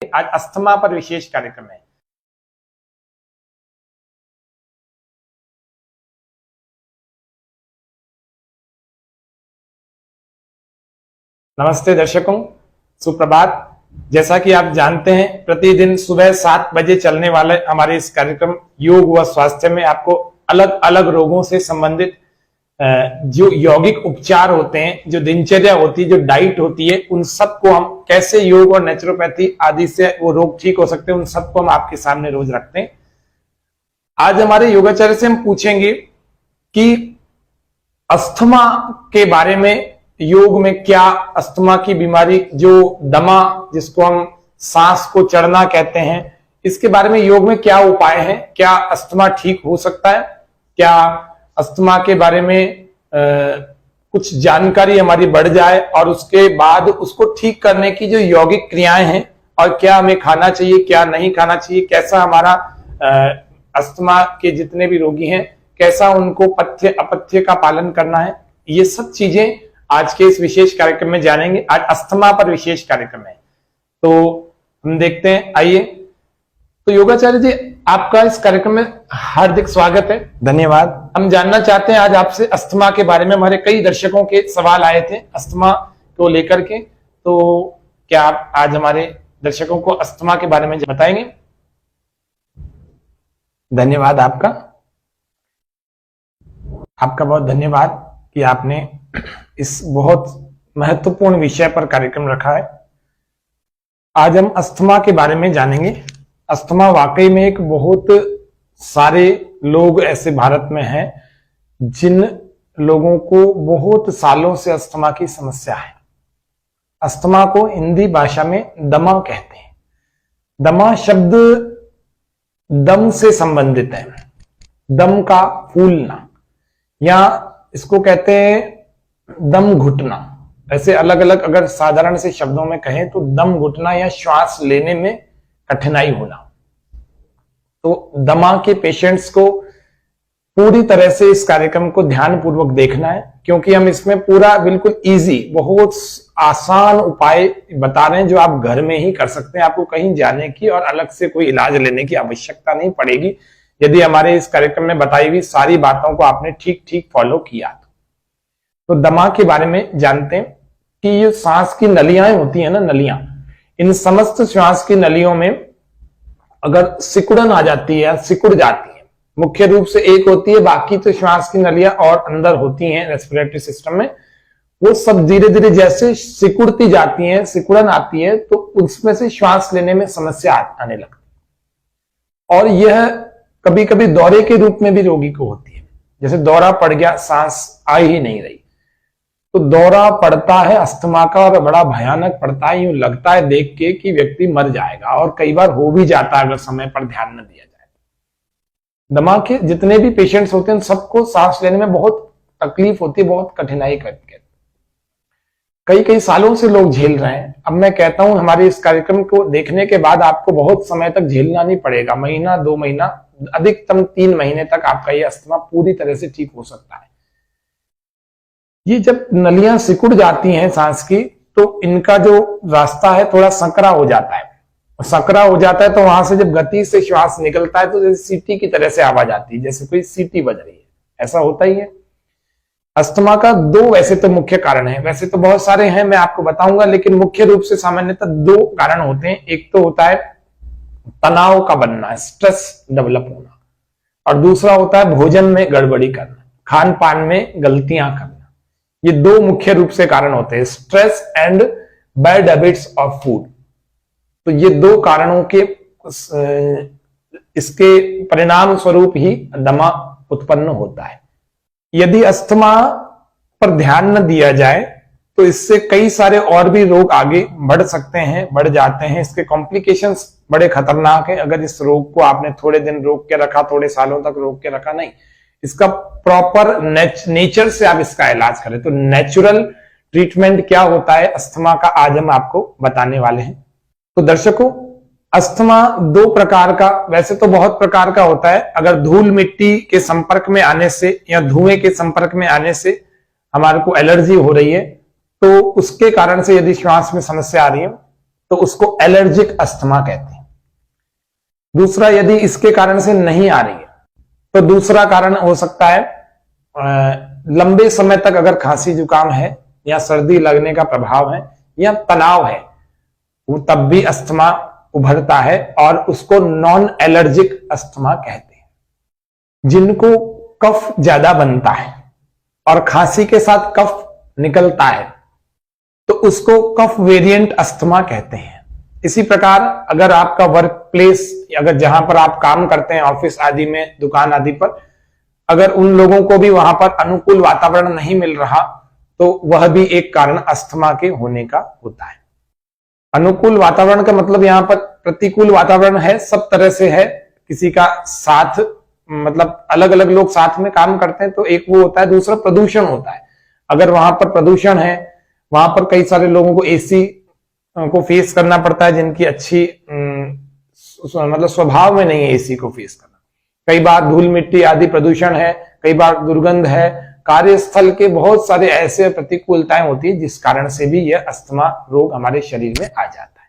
आज अस्थमा पर विशेष कार्यक्रम है। नमस्ते दर्शकों, सुप्रभात। जैसा कि आप जानते हैं, प्रतिदिन सुबह 7 बजे चलने वाले हमारे इस कार्यक्रम योग व स्वास्थ्य में आपको अलग अलग रोगों से संबंधित जो यौगिक उपचार होते हैं, जो दिनचर्या होती है, जो डाइट होती है, उन सबको हम कैसे योग और नेचुरोपैथी आदि से वो रोग ठीक हो सकते हैं, उन सबको हम आपके सामने रोज रखते हैं। आज हमारे योगाचार्य से हम पूछेंगे कि अस्थमा के बारे में, योग में क्या अस्थमा की बीमारी जो दमा, जिसको हम सांस को चढ़ना कहते हैं, इसके बारे में योग में क्या उपाय हैं, क्या अस्थमा ठीक हो सकता है, क्या अस्थमा के बारे में कुछ जानकारी हमारी बढ़ जाए और उसके बाद उसको ठीक करने की जो यौगिक क्रियाएं हैं, और क्या हमें खाना चाहिए, क्या नहीं खाना चाहिए, कैसा हमारा अस्थमा के जितने भी रोगी हैं, कैसा उनको पथ्य अपथ्य का पालन करना है, ये सब चीजें आज के इस विशेष कार्यक्रम में जानेंगे। आज अस्थमा पर विशेष कार्यक्रम है, तो हम देखते हैं। आइए, तो योगाचार्य जी, आपका इस कार्यक्रम में हार्दिक स्वागत है। धन्यवाद। हम जानना चाहते हैं आज आपसे अस्थमा के बारे में। हमारे कई दर्शकों के सवाल आए थे अस्थमा को लेकर के, तो क्या आप आज हमारे दर्शकों को अस्थमा के बारे में बताएंगे? धन्यवाद आपका बहुत धन्यवाद कि आपने इस बहुत महत्वपूर्ण विषय पर कार्यक्रम रखा है। आज हम अस्थमा के बारे में जानेंगे। अस्थमा वाकई में एक बहुत सारे लोग ऐसे भारत में हैं जिन लोगों को बहुत सालों से अस्थमा की समस्या है। अस्थमा को हिंदी भाषा में दमा कहते हैं। दमा शब्द दम से संबंधित है, दम का फूलना, या इसको कहते हैं दम घुटना। ऐसे अलग अलग अगर साधारण से शब्दों में कहें तो दम घुटना या श्वास लेने में कठिनाई होना। तो दमा के पेशेंट्स को पूरी तरह से इस कार्यक्रम को ध्यानपूर्वक देखना है, क्योंकि हम इसमें पूरा बिल्कुल इजी, बहुत आसान उपाय बता रहे हैं जो आप घर में ही कर सकते हैं। आपको कहीं जाने की और अलग से कोई इलाज लेने की आवश्यकता नहीं पड़ेगी, यदि हमारे इस कार्यक्रम में बताई हुई सारी बातों को आपने ठीक ठीक फॉलो किया। तो दमा के बारे में जानते हैं कि ये सांस की नलियां होती है ना, नलियां, इन समस्त श्वास की नलियों में अगर सिकुड़न आ जाती है, सिकुड़ जाती है, मुख्य रूप से एक होती है, बाकी तो श्वास की नलियां और अंदर होती हैं रेस्पिरेटरी सिस्टम में, वो सब धीरे धीरे जैसे सिकुड़ती जाती हैं, सिकुड़न आती है, तो उसमें से श्वास लेने में समस्या आने लगती है। और यह कभी कभी दौरे के रूप में भी रोगी को होती है। जैसे दौरा पड़ गया, सांस आ ही नहीं रही, तो दौरा पड़ता है अस्थमा का, और बड़ा भयानक पड़ता है। यूं लगता है देख के कि व्यक्ति मर जाएगा, और कई बार हो भी जाता है अगर समय पर ध्यान न दिया जाए। दमा के जितने भी पेशेंट्स होते हैं सबको सांस लेने में बहुत तकलीफ होती है, बहुत कठिनाई करती है। कई सालों से लोग झेल रहे हैं। अब मैं कहता हूं हमारे इस कार्यक्रम को देखने के बाद आपको बहुत समय तक झेलना नहीं पड़ेगा, महीना 2 महीना, अधिकतम 3 महीने तक आपका ये अस्थमा पूरी तरह से ठीक हो सकता है। ये जब नलियां सिकुड़ जाती हैं सांस की, तो इनका जो रास्ता है थोड़ा संकरा हो जाता है। संकरा हो जाता है तो वहां से जब गति से श्वास निकलता है तो जैसे सीटी की तरह से आवाज आती है, जैसे कोई सीटी बज रही है, ऐसा होता ही है। अस्थमा का 2 वैसे तो मुख्य कारण है, वैसे तो बहुत सारे हैं, मैं आपको बताऊंगा, लेकिन मुख्य रूप से सामान्यतः 2 कारण होते हैं। एक तो होता है तनाव का बनना, स्ट्रेस डेवलप होना, और दूसरा होता है भोजन में गड़बड़ी करना, खान पान में गलतियां करना। ये 2 मुख्य रूप से कारण होते हैं, stress and bad habits of food. तो ये 2 कारणों के इसके परिणाम स्वरूप ही दमा उत्पन्न होता है। यदि अस्थमा पर ध्यान न दिया जाए तो इससे कई सारे और भी रोग आगे बढ़ सकते हैं, बढ़ जाते हैं। इसके कॉम्प्लिकेशंस बड़े खतरनाक हैं अगर इस रोग को आपने थोड़े दिन रोक के रखा, थोड़े सालों तक रोक के रखा नहीं। इसका प्रॉपर नेचर से आप इसका इलाज करें। तो नेचुरल ट्रीटमेंट क्या होता है अस्थमा का, आज हम आपको बताने वाले हैं। तो दर्शकों, अस्थमा 2 प्रकार का, वैसे तो बहुत प्रकार का होता है। अगर धूल मिट्टी के संपर्क में आने से या धुएं के संपर्क में आने से हमारे को एलर्जी हो रही है, तो उसके कारण से यदि श्वास में समस्या आ रही है तो उसको एलर्जिक अस्थमा कहते हैं। दूसरा, यदि इसके कारण से नहीं आ रही है तो दूसरा कारण हो सकता है लंबे समय तक अगर खांसी जुकाम है या सर्दी लगने का प्रभाव है या तनाव है, वो तब भी अस्थमा उभरता है और उसको नॉन एलर्जिक अस्थमा कहते हैं। जिनको कफ ज्यादा बनता है और खांसी के साथ कफ निकलता है तो उसको कफ वेरिएंट अस्थमा कहते हैं। इसी प्रकार अगर आपका वर्क प्लेस, अगर जहां पर आप काम करते हैं ऑफिस आदि में, दुकान आदि पर, अगर उन लोगों को भी वहां पर अनुकूल वातावरण नहीं मिल रहा तो वह भी एक कारण अस्थमा के होने का होता है। अनुकूल वातावरण का मतलब यहां पर प्रतिकूल वातावरण है, सब तरह से है, किसी का साथ मतलब अलग अलग लोग साथ में काम करते हैं तो एक वो होता है, दूसरा प्रदूषण होता है। अगर वहां पर प्रदूषण है, वहां पर कई सारे लोगों को एसी को फेस करना पड़ता है जिनकी अच्छी मतलब स्वभाव में नहीं है एसी को फेस करना। कई बार धूल मिट्टी आदि प्रदूषण है, कई बार दुर्गंध है, कार्यस्थल के बहुत सारे ऐसे प्रतिकूलताएं होती है जिस कारण से भी यह अस्थमा रोग हमारे शरीर में आ जाता है।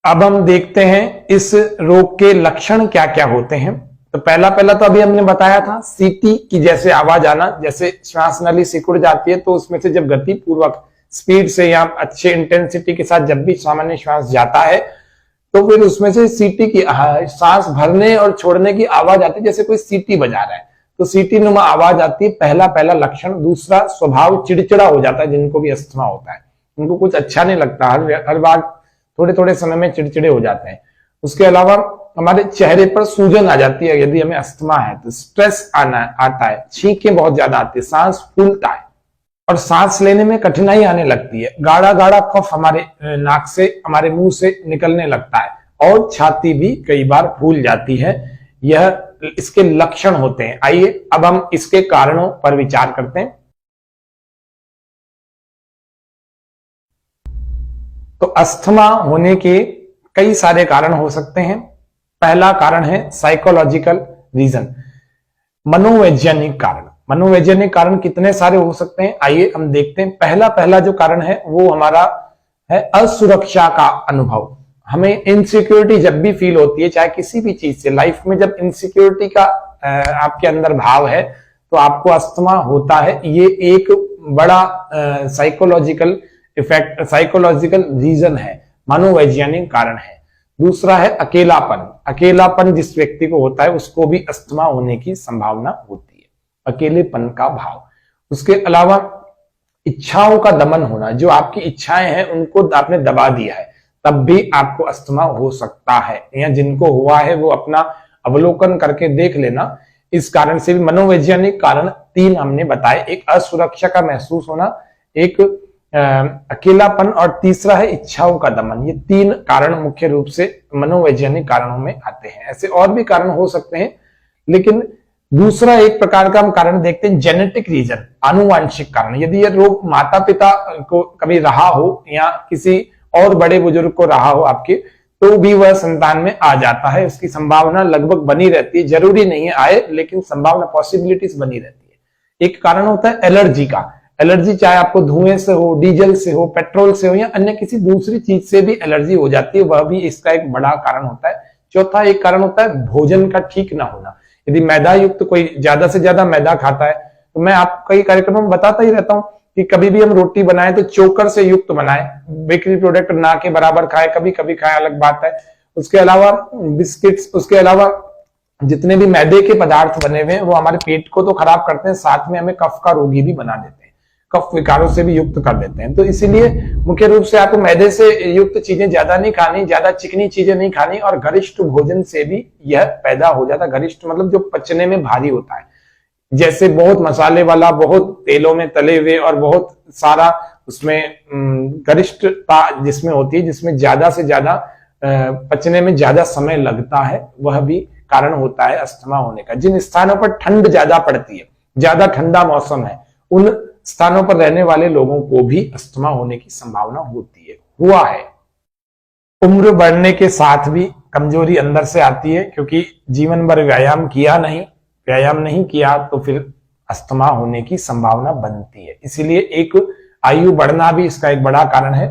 अब हम देखते हैं इस रोग के लक्षण क्या क्या होते हैं। तो पहला तो अभी हमने बताया था, सीटी की जैसे आवाज आना, जैसे श्वास नली सिकुड़ जाती है तो उसमें से जब गति पूर्वक स्पीड से या अच्छे इंटेंसिटी के साथ जब भी सामान्य श्वास जाता है तो फिर उसमें से सीटी की सांस भरने और छोड़ने की आवाज आती है, जैसे कोई सीटी बजा रहा है तो सीटी नुमा आवाज आती है, पहला लक्षण। दूसरा, स्वभाव चिड़चिड़ा हो जाता है, जिनको भी अस्थमा होता है उनको कुछ अच्छा नहीं लगता, हर बार थोड़े समय में चिड़चिड़े हो जाते हैं। उसके अलावा हमारे चेहरे पर सूजन आ जाती है, यदि हमें अस्थमा है तो स्ट्रेस आता है, छींकें बहुत ज्यादा आती है, सांस फूलता है और सांस लेने में कठिनाई आने लगती है, गाढ़ा कफ हमारे नाक से, हमारे मुंह से निकलने लगता है और छाती भी कई बार फूल जाती है। यह इसके लक्षण होते हैं। आइए अब हम इसके कारणों पर विचार करते हैं। तो अस्थमा होने के कई सारे कारण हो सकते हैं। पहला कारण है साइकोलॉजिकल रीजन, मनोवैज्ञानिक कारण। मनोवैज्ञानिक कारण कितने सारे हो सकते हैं, आइए हम देखते हैं। पहला जो कारण है वो हमारा है असुरक्षा का अनुभव। हमें इनसिक्योरिटी जब भी फील होती है, चाहे किसी भी चीज से, लाइफ में जब इनसिक्योरिटी का आपके अंदर भाव है तो आपको अस्थमा होता है। ये एक बड़ा साइकोलॉजिकल इफेक्ट, साइकोलॉजिकल रीजन है, मनोवैज्ञानिक कारण है। दूसरा है अकेलापन जिस व्यक्ति को होता है उसको भी अस्थमा होने की संभावना होती है, अकेलेपन का भाव। उसके अलावा इच्छाओं का दमन होना, जो आपकी इच्छाएं हैं उनको आपने दबा दिया है तब भी आपको अस्थमा हो सकता है, या जिनको हुआ है वो अपना अवलोकन करके देख लेना। इस कारण से भी मनोवैज्ञानिक कारण 3 हमने बताए, एक असुरक्षा का महसूस होना, एक अकेलापन और तीसरा है इच्छाओं का दमन। ये 3 कारण मुख्य रूप से मनोवैज्ञानिक कारणों में आते हैं। ऐसे और भी कारण हो सकते हैं, लेकिन दूसरा एक प्रकार का हम कारण देखते हैं जेनेटिक रीजन, आनुवांशिक कारण। यदि यह रोग माता पिता को कभी रहा हो या किसी और बड़े बुजुर्ग को रहा हो आपके, तो भी वह संतान में आ जाता है। उसकी संभावना लगभग बनी रहती है, जरूरी नहीं है आए, लेकिन संभावना, पॉसिबिलिटीज बनी रहती है। एक कारण होता है एलर्जी का। एलर्जी चाहे आपको धुएं से हो, डीजल से हो, पेट्रोल से हो या अन्य किसी दूसरी चीज से भी एलर्जी हो जाती है, वह भी इसका एक बड़ा कारण होता है। चौथा एक कारण होता है भोजन का ठीक ना होना। यदि मैदा युक्त कोई ज्यादा से ज्यादा मैदा खाता है, तो मैं आप कई कार्यक्रमों में बताता ही रहता हूं कि कभी भी हम रोटी बनाए तो चोकर से युक्त बनाए, बेकरी प्रोडक्ट ना के बराबर खाए, कभी कभी खाए अलग बात है। उसके अलावा बिस्किट्स, उसके अलावा जितने भी मैदे के पदार्थ बने हुए हैं वो हमारे पेट को तो खराब करते हैं, साथ में हमें कफ का रोगी भी बना देते हैं, कफ विकारों से भी युक्त कर देते हैं। तो इसीलिए मुख्य रूप से आपको मैदे से युक्त चीजें ज्यादा नहीं खानी, ज्यादा चिकनी चीजें नहीं खानी, और गरिष्ठ भोजन से भी यह पैदा हो जाता है। गरिष्ठ मतलब जो पचने में भारी होता है, जैसे बहुत मसाले वाला, बहुत तेलों में तले हुए और बहुत सारा उसमें गरिष्ठता जिसमें होती है, जिसमें ज्यादा से ज्यादा पचने में ज्यादा समय लगता है, वह भी कारण होता है अस्थमा होने का। जिन स्थानों पर ठंड ज्यादा पड़ती है, ज्यादा ठंडा मौसम है, उन स्थानों पर रहने वाले लोगों को भी अस्थमा होने की संभावना होती है, हुआ है। उम्र बढ़ने के साथ भी कमजोरी अंदर से आती है, क्योंकि जीवन भर व्यायाम नहीं किया तो फिर अस्थमा होने की संभावना बनती है। इसीलिए एक आयु बढ़ना भी इसका एक बड़ा कारण है।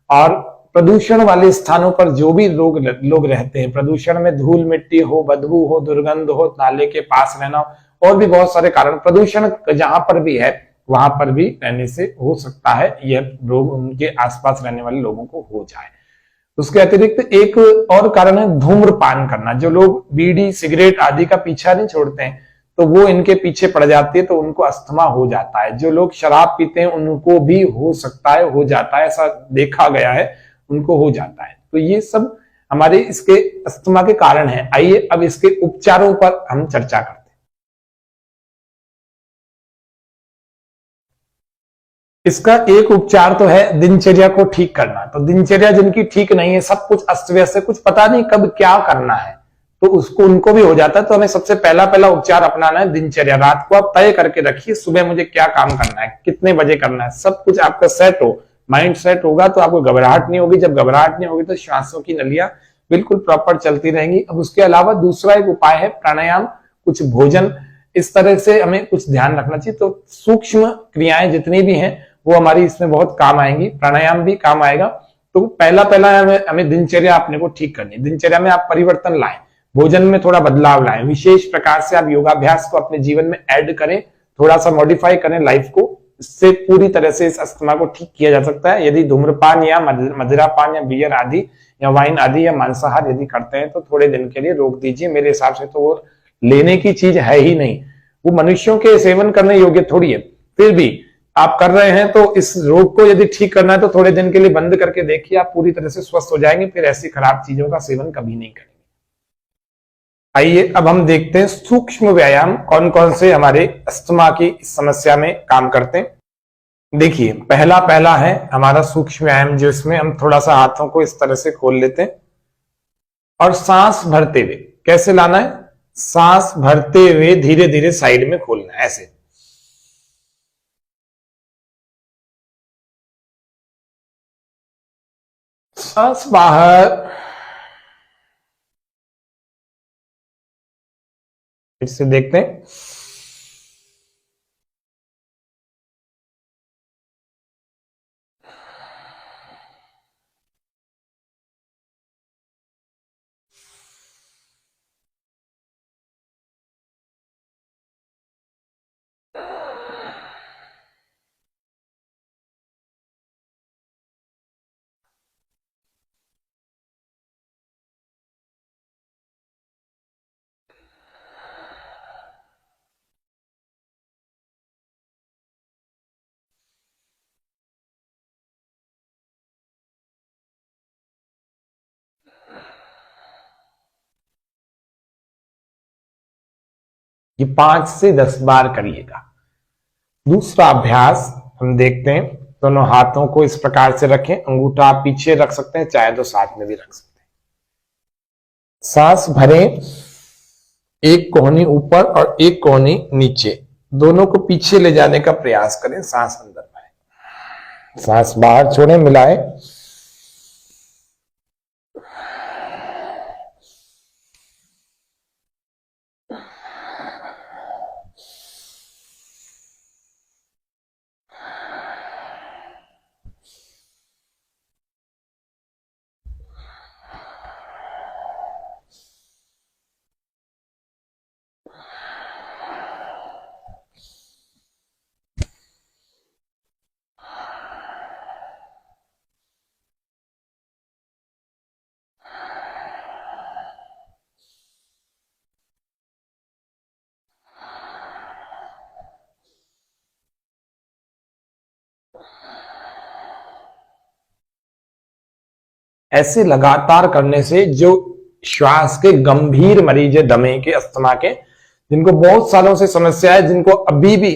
और प्रदूषण वाले स्थानों पर जो भी लोग रहते हैं, प्रदूषण में धूल मिट्टी हो, बदबू हो, दुर्गंध हो, नाले के पास रहना हो, और भी बहुत सारे कारण, प्रदूषण जहां पर भी है वहां पर भी रहने से हो सकता है यह रोग उनके आसपास रहने वाले लोगों को हो जाए। उसके अतिरिक्त एक और कारण है धूम्रपान करना। जो लोग बीड़ी सिगरेट आदि का पीछा नहीं छोड़ते हैं तो वो इनके पीछे पड़ जाती है, तो उनको अस्थमा हो जाता है। जो लोग शराब पीते हैं उनको भी हो सकता है, हो जाता है, ऐसा देखा गया है, उनको हो जाता है। तो ये सब हमारे इसके अस्थमा के कारण है। आइए अब इसके उपचारों पर हम चर्चा करते हैं। इसका एक उपचार तो है दिनचर्या को ठीक करना। तो दिनचर्या जिनकी ठीक नहीं है, सब कुछ अस्त व्यस्त है, कुछ पता नहीं कब क्या करना है, तो उसको उनको भी हो जाता है। तो हमें सबसे पहला उपचार अपनाना है दिनचर्या। रात को आप तय करके रखिए सुबह मुझे क्या काम करना है, कितने बजे करना है, सब कुछ आपका सेट हो, माइंड सेट होगा तो आपको घबराहट नहीं होगी। जब घबराहट नहीं होगी तो श्वासों की नलियां बिल्कुल प्रॉपर चलती रहेंगी। अब उसके अलावा दूसरा एक उपाय है प्राणायाम, कुछ भोजन, इस तरह से हमें कुछ ध्यान रखना चाहिए। तो सूक्ष्म क्रियाएं जितनी भी हैं वो हमारी इसमें बहुत काम आएंगी, प्राणायाम भी काम आएगा। तो पहला हमें दिनचर्या अपने को ठीक करनी है। दिनचर्या में आप परिवर्तन लाएं, भोजन में थोड़ा बदलाव लाएं, विशेष प्रकार से आप योगाभ्यास को अपने जीवन में ऐड करें, थोड़ा सा मॉडिफाई करें लाइफ को। इससे पूरी तरह से इस अस्थमा को ठीक किया जा सकता है। यदि धूम्रपान या मदिरापान या बियर आदि या वाइन आदि या मांसाहार यदि करते हैं तो थोड़े दिन के लिए रोक दीजिए। मेरे हिसाब से तो वो लेने की चीज है ही नहीं, वो मनुष्यों के सेवन करने योग्य थोड़ी है। फिर भी आप कर रहे हैं तो इस रोग को यदि ठीक करना है तो थोड़े दिन के लिए बंद करके देखिए, आप पूरी तरह से स्वस्थ हो जाएंगे। फिर ऐसी खराब चीजों का सेवन कभी नहीं करेंगे। आइए अब हम देखते हैं सूक्ष्म व्यायाम कौन कौन से हमारे अस्थमा की समस्या में काम करते हैं। देखिए पहला है हमारा सूक्ष्म व्यायाम, जो इसमें हम थोड़ा सा हाथों को इस तरह से खोल लेते हैं और सांस भरते हुए, कैसे लाना है, सांस भरते हुए धीरे धीरे साइड में खोलना है, ऐसे। सांस बाहर, फिर से देखते हैं, ये 5 से 10 बार करिएगा। दूसरा अभ्यास हम देखते हैं, दोनों हाथों को इस प्रकार से रखें, अंगूठा आप पीछे रख सकते हैं, चाहे तो साथ में भी रख सकते हैं। सांस भरें, एक कोहनी ऊपर और एक कोहनी नीचे, दोनों को पीछे ले जाने का प्रयास करें। सांस अंदर भरें, सांस बाहर छोड़ें, मिलाएं, ऐसे लगातार करने से जो श्वास के गंभीर मरीज है, दमे के, अस्थमा के, जिनको बहुत सालों से समस्या है, जिनको अभी भी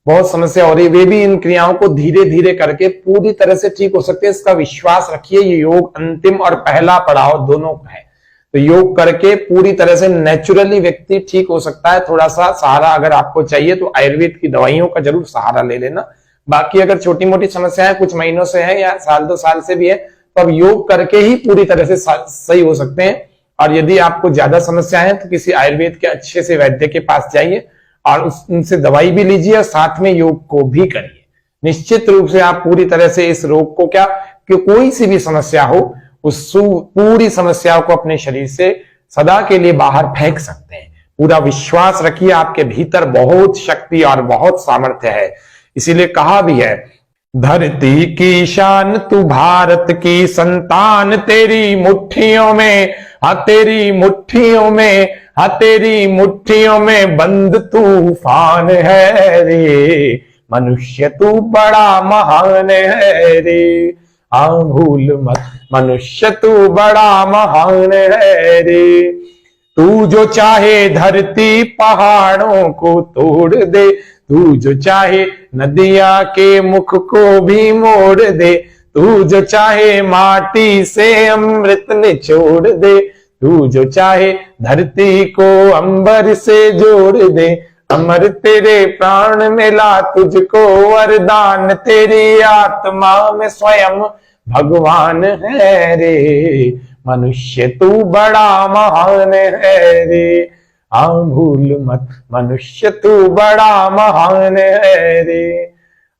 बहुत समस्या हो रही है, वे भी इन क्रियाओं को धीरे धीरे करके पूरी तरह से ठीक हो सकते हैं। इसका विश्वास रखिए। ये योग अंतिम और पहला पड़ाव दोनों है। तो योग करके पूरी तरह से नेचुरली व्यक्ति ठीक हो सकता है। थोड़ा सा सहारा अगर आपको चाहिए तो आयुर्वेद की दवाइयों का जरूर सहारा ले लेना। बाकी अगर छोटी मोटी समस्याएं कुछ महीनों से है या साल 2 साल से भी है तो अब योग करके ही पूरी तरह से सही हो सकते हैं। और यदि आपको ज्यादा समस्या है तो किसी आयुर्वेद के अच्छे से वैद्य के पास जाइए और उनसे दवाई भी लीजिए और साथ में योग को भी करिए। निश्चित रूप से आप पूरी तरह से इस रोग को क्या कि कोई सी भी समस्या हो उस पूरी समस्याओं को अपने शरीर से सदा के लिए बाहर फेंक सकते हैं। पूरा विश्वास रखिए, आपके भीतर बहुत शक्ति और बहुत सामर्थ्य है। इसीलिए कहा भी है, धरती की शान तू भारत की संतान, तेरी मुट्ठियों में हाँ तेरी मुट्ठियों में हाँ तेरी मुट्ठियों में बंद तूफान है रे, मनुष्य तू बड़ा महान है रे, हाँ भूल मत मनुष्य तू बड़ा महान है रे। तू जो चाहे धरती पहाड़ों को तोड़ दे, तू जो चाहे नदिया के मुख को भी मोड़ दे, तू जो चाहे माटी से अमृत निचोड़ दे, तू जो चाहे धरती को अंबर से जोड़ दे, अमर तेरे प्राण मिला तुझको वरदान, तेरी आत्मा में स्वयं भगवान है रे, मनुष्य तू बड़ा महान है रे, हाँ भूल मत मनुष्य तू बड़ा महान है रे।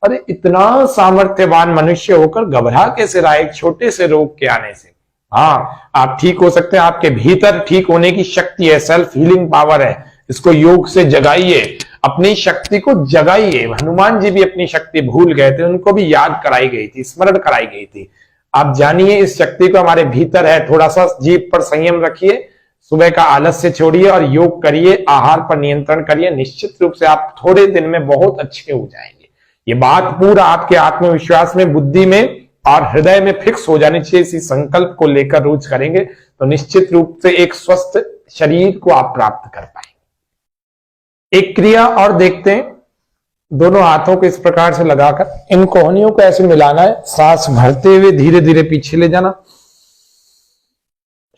अरे इतना सामर्थ्यवान मनुष्य होकर घबरा कैसे रहा एक छोटे से रोग के आने से। हाँ, आप ठीक हो सकते हैं, आपके भीतर ठीक होने की शक्ति है, सेल्फ हीलिंग पावर है। इसको योग से जगाइए, अपनी शक्ति को जगाइए। हनुमान जी भी अपनी शक्ति भूल गए थे, उनको भी याद कराई गई थी, स्मरण कराई गई थी। आप जानिए इस शक्ति को हमारे भीतर है। थोड़ा सा जीभ पर संयम रखिए, सुबह का आलस्य छोड़िए और योग करिए, आहार पर नियंत्रण करिए। निश्चित रूप से आप थोड़े दिन में बहुत अच्छे हो जाएंगे। ये बात पूरा आपके आत्मविश्वास में, बुद्धि में और हृदय में फिक्स हो जानी चाहिए। इसी संकल्प को लेकर रोज करेंगे तो निश्चित रूप से एक स्वस्थ शरीर को आप प्राप्त कर पाएंगे। एक क्रिया और देखते हैं, दोनों हाथों को इस प्रकार से लगाकर इन कोहनियों को ऐसे मिलाना है, सांस भरते हुए धीरे धीरे पीछे ले जाना,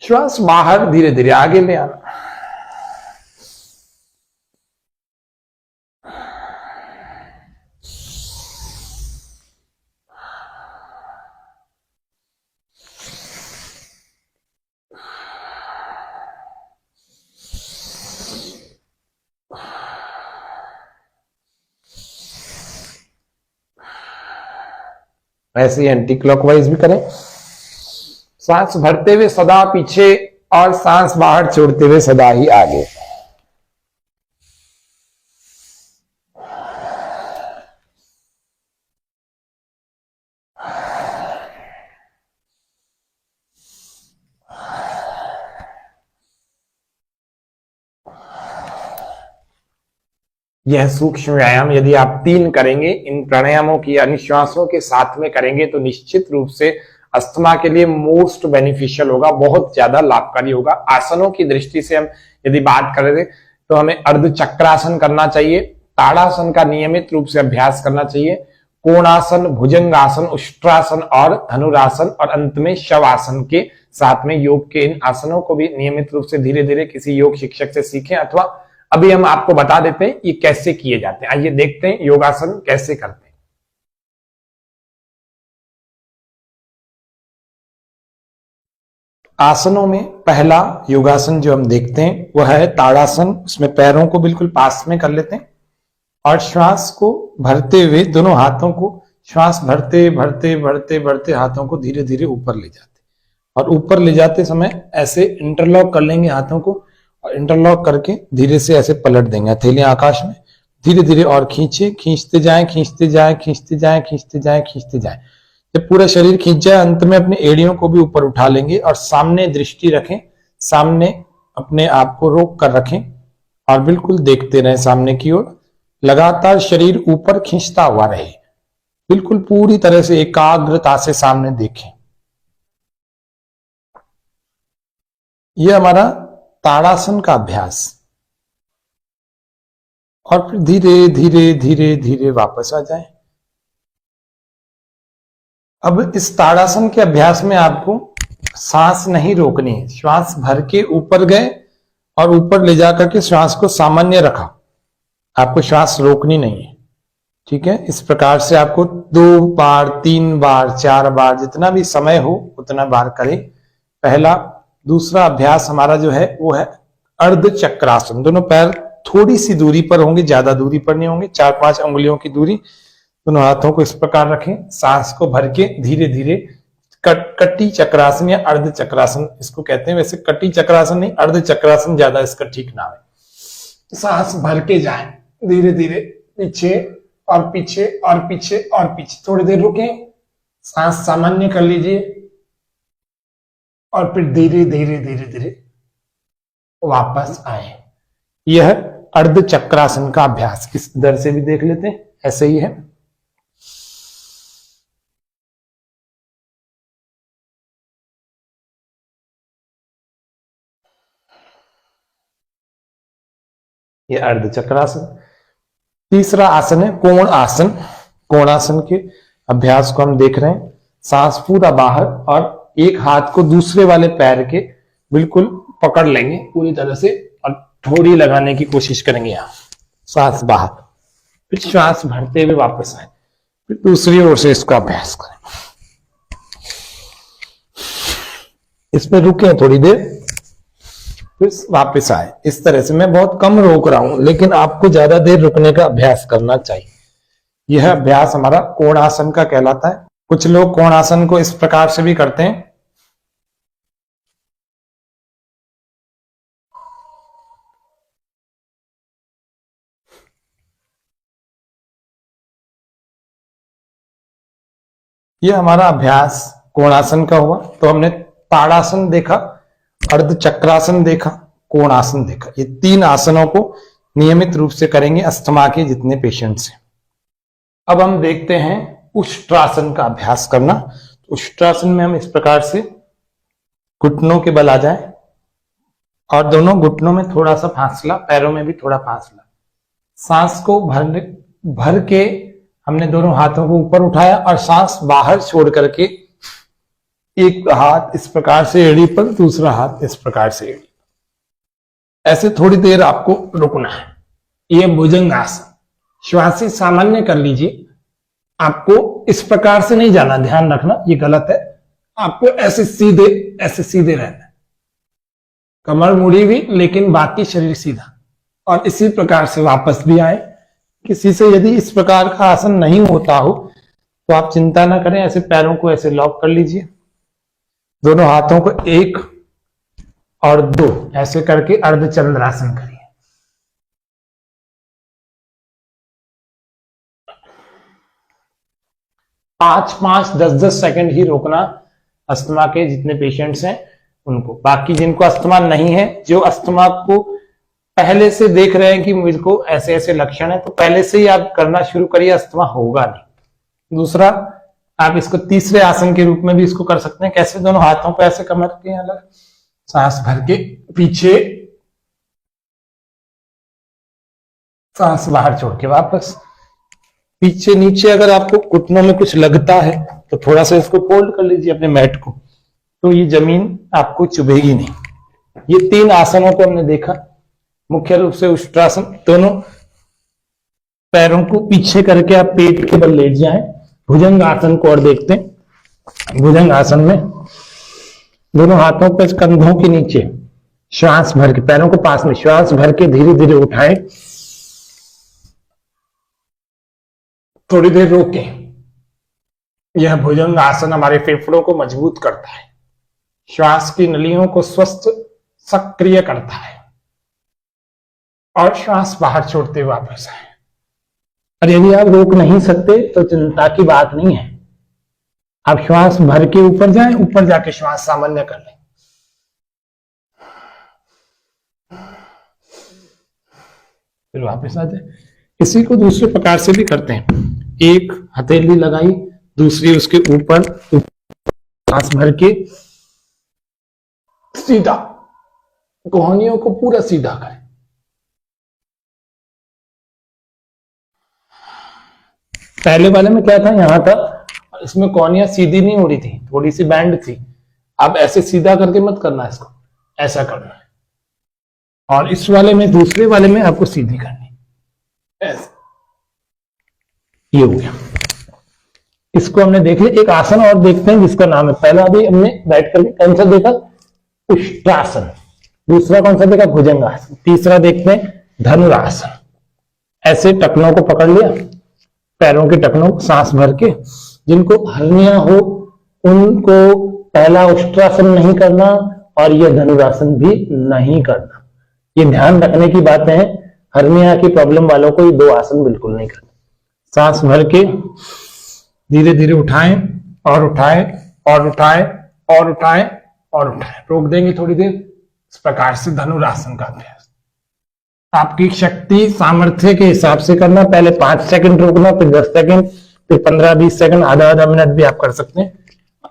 श्वास बाहर धीरे धीरे आगे ले आना। ऐसे ही एंटी क्लॉकवाइज भी करें, सांस भरते हुए सदा पीछे और सांस बाहर छोड़ते हुए सदा ही आगे। यह सूक्ष्म व्यायाम यदि आप 3 करेंगे, इन प्राणायामों की अनुश्वासों के साथ में करेंगे तो निश्चित रूप से अस्थमा के लिए मोस्ट बेनिफिशियल होगा, बहुत ज्यादा लाभकारी होगा। आसनों की दृष्टि से हम यदि बात करें तो हमें अर्ध चक्रासन करना चाहिए, ताड़ासन का नियमित रूप से अभ्यास करना चाहिए, कोणासन, भुजंगासन, उष्ट्रासन और धनुरासन और अंत में शवासन के साथ में योग के इन आसनों को भी नियमित रूप से धीरे धीरे किसी योग शिक्षक से सीखें, अथवा अभी हम आपको बता देते हैं ये कैसे किए जाते हैं। आइए देखते हैं योगासन कैसे करते हैं। आसनों में पहला योगासन जो हम देखते हैं वह है ताड़ासन। उसमें पैरों को बिल्कुल पास में कर लेते हैं और श्वास को भरते हुए दोनों हाथों को श्वास भरते भरते भरते भरते हाथों को धीरे धीरे ऊपर ले जाते, और ऊपर ले जाते समय ऐसे इंटरलॉक कर लेंगे हाथों को, और इंटरलॉक करके धीरे से ऐसे पलट देंगे हथेलियां आकाश में, धीरे धीरे और खींचे, खींचते जाएं खींचते जाएं खींचते जाएं खींचते जाएं खींचते जाएं। जब पूरा शरीर खींच जाए अंत में अपने एड़ियों को भी ऊपर उठा लेंगे और सामने दृष्टि रखें, सामने अपने आप को रोक कर रखें और बिल्कुल देखते रहें सामने की ओर। लगातार शरीर ऊपर खींचता हुआ रहे, बिल्कुल पूरी तरह से एकाग्रता से सामने देखें। यह हमारा ताड़ासन का अभ्यास, और फिर धीरे धीरे धीरे धीरे वापस आ जाएं। अब इस ताड़ासन के अभ्यास में आपको सांस नहीं रोकनी है, श्वास भर के ऊपर गए और ऊपर ले जाकर के श्वास को सामान्य रखा, आपको श्वास रोकनी नहीं है। ठीक है, इस प्रकार से आपको 2 बार 3 बार 4 बार जितना भी समय हो उतना बार करें। पहला। दूसरा अभ्यास हमारा जो है वो है अर्ध चक्रासन। दोनों पैर थोड़ी सी दूरी पर होंगे, ज्यादा दूरी पर नहीं होंगे, 4-5 अंगुलियों की दूरी। दोनों हाथों को इस प्रकार रखें, सांस को भर के धीरे धीरे कटी चक्रासन या अर्ध चक्रासन इसको कहते हैं। वैसे कटी चक्रासन नहीं, अर्ध चक्रासन ज्यादा इसका ठीक नाम है। सांस भर के जाए धीरे धीरे, पीछे और पीछे और पीछे और पीछे। थोड़ी देर रुकें, सांस सामान्य कर लीजिए और फिर धीरे धीरे धीरे धीरे वापस आए। यह अर्ध चक्रासन का अभ्यास इस दर से भी देख लेते हैं, ऐसे ही है। यह अर्ध चक्रासन। तीसरा आसन है कोण आसन। कोणासन के अभ्यास को हम देख रहे हैं। सांस पूरा बाहर और एक हाथ को दूसरे वाले पैर के बिल्कुल पकड़ लेंगे पूरी तरह से और ठोड़ी लगाने की कोशिश करेंगे। यहां सांस बाहर, फिर श्वास भरते हुए वापस आए, फिर दूसरी ओर से इसका अभ्यास करें। इसमें रुके थोड़ी देर, फिर वापस आए। इस तरह से मैं बहुत कम रोक रहा हूं, लेकिन आपको ज्यादा देर रुकने का अभ्यास करना चाहिए। यह अभ्यास हमारा कोणासन का कहलाता है। कुछ लोग कोणासन को इस प्रकार से भी करते हैं। यह हमारा अभ्यास कोणासन का हुआ। तो हमने ताड़ासन देखा, अर्ध चक्रासन देखा, कोणासन देखा। ये तीन आसनों को नियमित रूप से करेंगे अस्थमा के जितने पेशेंट्स हैं। अब हम देखते हैं उष्ट्रासन का अभ्यास करना। तो उष्ट्रासन में हम इस प्रकार से घुटनों के बल आ जाए और दोनों घुटनों में थोड़ा सा फासला, पैरों में भी थोड़ा फासला। सांस को भर के हमने दोनों हाथों को ऊपर उठाया और सांस बाहर छोड़ करके एक हाथ इस प्रकार से एड़ी पर, दूसरा हाथ इस प्रकार से एड़ी। ऐसे थोड़ी देर आपको रुकना है। यह भुजंगासन। श्वासी सामान्य कर लीजिए। आपको इस प्रकार से नहीं जाना, ध्यान रखना, ये गलत है। आपको ऐसे सीधे रहना है, कमर मुड़ी हुई लेकिन बाकी शरीर सीधा, और इसी प्रकार से वापस भी आए। किसी से यदि इस प्रकार का आसन नहीं होता हो तो आप चिंता ना करें, ऐसे पैरों को ऐसे लॉक कर लीजिए। दोनों हाथों को 1 और 2 ऐसे करके अर्धचंद्रासन करिए। 5-5, 10-10 सेकंड ही रोकना अस्थमा के जितने पेशेंट्स हैं उनको। बाकी जिनको अस्थमा नहीं है, जो अस्थमा को पहले से देख रहे हैं कि मुझको ऐसे ऐसे लक्षण है, तो पहले से ही आप करना शुरू करिए, अस्थमा होगा नहीं। दूसरा, आप इसको तीसरे आसन के रूप में भी इसको कर सकते हैं। कैसे? दोनों हाथों पे ऐसे कमर के अलग, सांस भर के पीछे, सांस बाहर छोड़ के वापस पीछे नीचे। अगर आपको घुटनों में कुछ लगता है तो थोड़ा सा इसको फोल्ड कर लीजिए अपने मैट को, तो ये जमीन आपको चुभेगी नहीं। ये 3 आसनों को हमने देखा। मुख्य रूप से उष्ट्रासन, दोनों पैरों को पीछे करके आप पेट के बल लेट जाएं। भुजंग आसन को और देखते हैं। भुजंग आसन में दोनों हाथों पर कंधों के नीचे श्वास भर के, पैरों को पास में श्वास भर के धीरे धीरे उठाएं। थोड़ी देर रोके। यह भुजंग आसन हमारे फेफड़ों को मजबूत करता है, श्वास की नलियों को स्वस्थ सक्रिय करता है और श्वास बाहर छोड़ते हुए वापस आए। और यदि आप रोक नहीं सकते तो चिंता की बात नहीं है, आप श्वास भर के ऊपर जाएं, ऊपर जाके श्वास सामान्य कर लें। फिर वापस आ जाए। इसी को दूसरे प्रकार से भी करते हैं। एक हथेली लगाई, दूसरी उसके ऊपर, सांस भर के सीधा, कोहनियों को पूरा सीधा करें। पहले वाले में क्या था, यहां था, इसमें कोहनियां सीधी नहीं हो रही थी, थोड़ी सी बैंड थी। अब ऐसे सीधा करके मत करना, इसको ऐसा करना है। और इस वाले में, दूसरे वाले में आपको सीधी करनी, ऐसे। ये हो गया। इसको हमने देख लिया। एक आसन और देखते हैं जिसका नाम है, पहला अभी हमने बैठ करके कौन सा देखा, उष्ट्रासन। दूसरा कौन सा देखा, भुजंगासन। तीसरा देखते हैं धनुरासन। ऐसे टखनों को पकड़ लिया, पैरों के टखनों को सांस भर के। जिनको हर्निया हो उनको पहला उष्ट्रासन नहीं करना और यह धनुरासन भी नहीं करना। ये ध्यान रखने की बातें हैं। हर्निया की प्रॉब्लम वालों को ये दो आसन बिल्कुल नहीं करना। सांस भर के धीरे धीरे उठाएं और उठाएं और उठाएं और उठाएं और उठाएं। रोक देंगे थोड़ी देर। इस प्रकार से धनुरासन का अभ्यास आपकी शक्ति सामर्थ्य के हिसाब से करना। पहले 5 सेकंड रोकना, फिर 10 सेकंड, फिर 15-20 सेकंड, आधा आधा मिनट भी आप कर सकते हैं।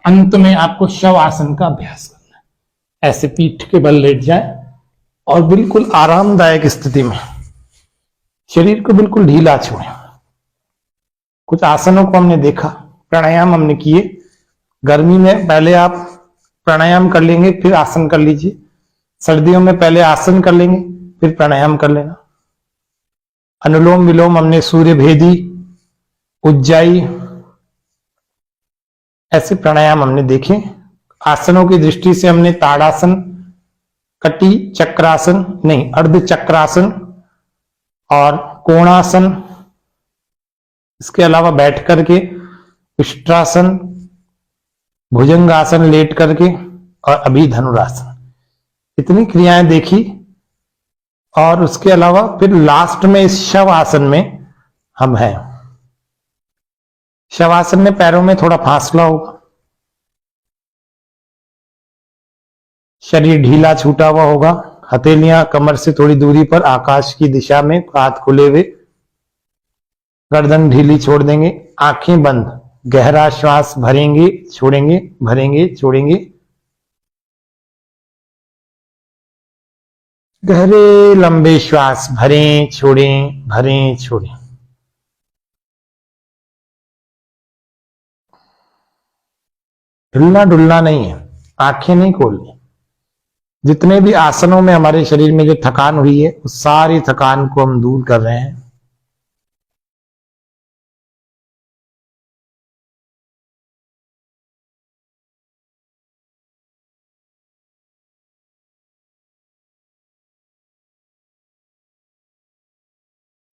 अंत में आपको शव आसन का अभ्यास करना है। ऐसे पीठ के बल लेट जाए और बिल्कुल आरामदायक स्थिति में शरीर को बिल्कुल ढीला छोड़ें। कुछ आसनों को हमने देखा, प्राणायाम हमने किए। गर्मी में पहले आप प्राणायाम कर लेंगे, फिर आसन कर लीजिए। सर्दियों में पहले आसन कर लेंगे, फिर प्राणायाम कर लेना। अनुलोम विलोम हमने सूर्य भेदी, उज्जाई, ऐसे प्राणायाम हमने देखे। आसनों की दृष्टि से हमने ताड़ासन, कटी चक्रासन नहीं अर्ध चक्रासन और कोणासन, इसके अलावा बैठ करके उष्ट्रासन, भुजंगासन लेट करके और अभी धनुरासन, इतनी क्रियाएं देखी। और उसके अलावा फिर लास्ट में इस शव आसन में हम हैं। शवासन में पैरों में थोड़ा फासला होगा, शरीर ढीला छूटा हुआ होगा, हथेलियां कमर से थोड़ी दूरी पर आकाश की दिशा में, हाथ खुले हुए, गर्दन ढीली छोड़ देंगे, आंखें बंद, गहरा श्वास भरेंगे छोड़ेंगे, भरेंगे छोड़ेंगे। गहरे लंबे श्वास भरें छोड़ें, भरें छोड़ें। हिलना डुलना नहीं है, आंखें नहीं खोलनी। जितने भी आसनों में हमारे शरीर में जो थकान हुई है उस सारी थकान को हम दूर कर रहे हैं।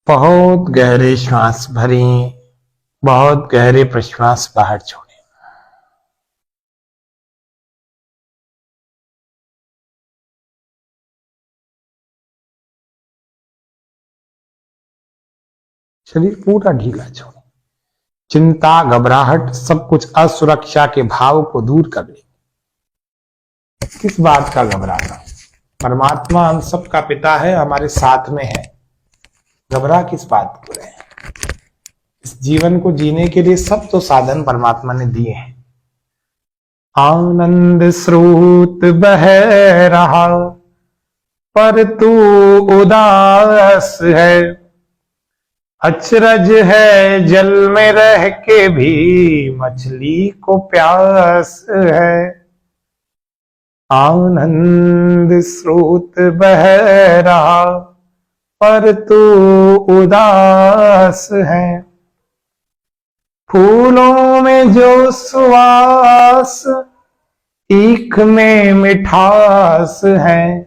बहुत गहरे श्वास भरें, बहुत गहरे प्रश्वास बाहर छोड़ें। शरीर पूरा ढीला छोड़ें। चिंता, घबराहट, सब कुछ असुरक्षा के भाव को दूर कर लें। किस बात का घबराना? परमात्मा हम सबका पिता है, हमारे साथ में है। घबरा किस बात को रहे? इस जीवन को जीने के लिए सब तो साधन परमात्मा ने दिए हैं। आनंद स्रोत बह रहा पर तू उदास है, अचरज है जल में रह के भी मछली को प्यास है। आनंद स्रोत बह रहा पर तू उदास है, फूलों में जो सुवास ईख में मिठास है,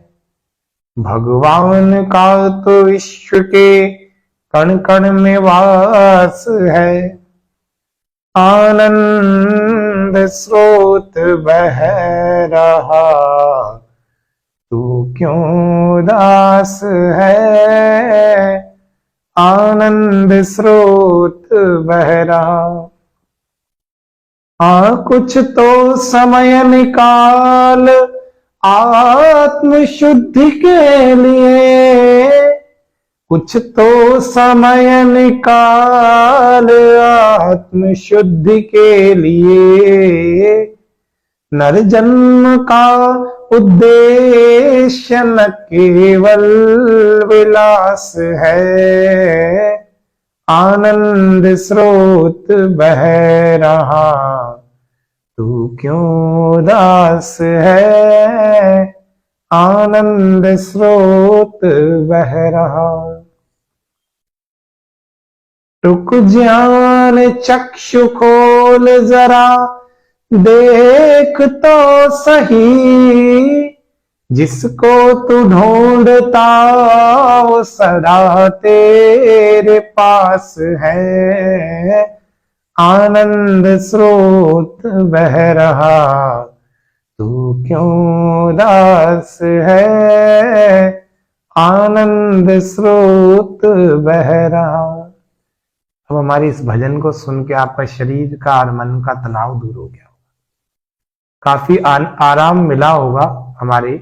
भगवान का तो विश्व के कण कण में वास है। आनंद स्रोत बह रहा तू क्यों उदास है, आनंद स्रोत बह रहा। कुछ तो समय निकाल आत्म शुद्धि के लिए, कुछ तो समय निकाल आत्म शुद्धि के लिए। नर जन्म का उद्देश्य न केवल विलास है, आनंद स्रोत बह रहा तू क्यों उदास है, आनंद स्रोत बह रहा। रुक ज्ञान चक्षु खोल जरा, देख तो सही, जिसको तू ढूंढता वो सदा तेरे पास है, आनंद स्रोत बह रहा तू क्यों उदास है, आनंद स्रोत बह रहा। अब हमारी इस भजन को सुन के आपका शरीर का और मन का तनाव दूर हो गया होगा, काफी आराम मिला होगा हमारे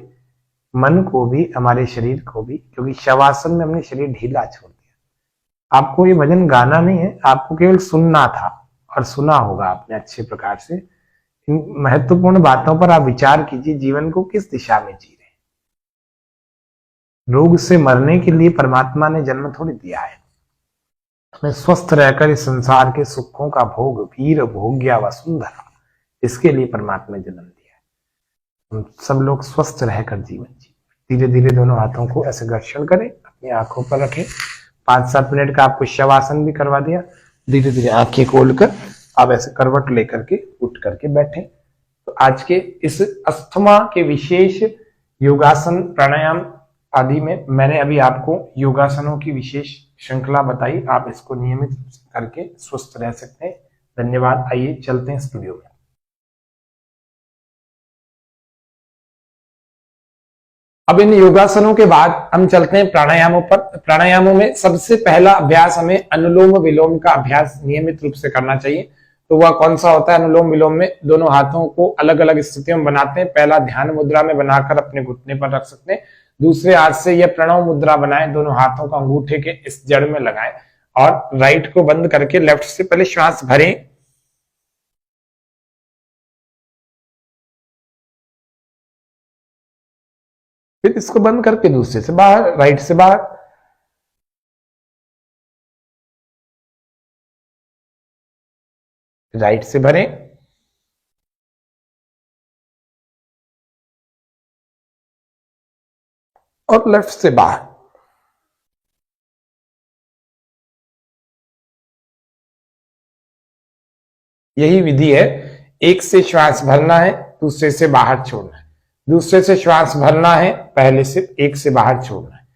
मन को भी, हमारे शरीर को भी, क्योंकि शवासन में हमने शरीर ढीला छोड़ दिया। आपको ये भजन गाना नहीं है, आपको केवल सुनना था और सुना होगा आपने अच्छे प्रकार से। इन महत्वपूर्ण बातों पर आप विचार कीजिए, जीवन को किस दिशा में जी रहे हैं। रोग से मरने के लिए परमात्मा ने जन्म थोड़ी दिया है, हमें स्वस्थ रहकर इस संसार के सुखों का भोग, वीर भोग्या वसुंधरा, इसके लिए परमात्मा ने जन्म दिया है। हम सब लोग स्वस्थ रहकर जीवन जी। धीरे धीरे दोनों हाथों को ऐसे घर्षण करें, अपनी आंखों पर रखें। 5-7 मिनट का आपको शवासन भी करवा दिया। धीरे धीरे आंखें खोलकर आप ऐसे करवट लेकर के उठ करके बैठे। तो आज के इस अस्थमा के विशेष योगासन, प्राणायाम आदि में मैंने अभी आपको योगासनों की विशेष श्रृंखला बताई। आप इसको नियमित करके स्वस्थ रह सकते हैं। धन्यवाद। आइए चलते हैं स्टूडियो में। अब इन योगासनों के बाद हम चलते हैं प्राणायामों पर। प्राणायामों में सबसे पहला अभ्यास हमें अनुलोम विलोम का अभ्यास नियमित रूप से करना चाहिए। तो वह कौन सा होता है? अनुलोम विलोम में दोनों हाथों को अलग अलग स्थितियों में बनाते हैं। पहला ध्यान मुद्रा में बनाकर अपने घुटने पर रख सकते हैं। दूसरे हाथ से यह प्रणव मुद्रा बनाएं, दोनों हाथों को अंगूठे के इस जड़ में लगाएं और राइट को बंद करके लेफ्ट से पहले श्वास भरें, फिर इसको बंद करके दूसरे से बाहर, राइट से बाहर। राइट से भरें और लेफ्ट से बाहर। यही विधि है। एक से श्वास भरना है, दूसरे से बाहर छोड़ना है। दूसरे से श्वास भरना है, पहले से एक से बाहर छोड़ना है।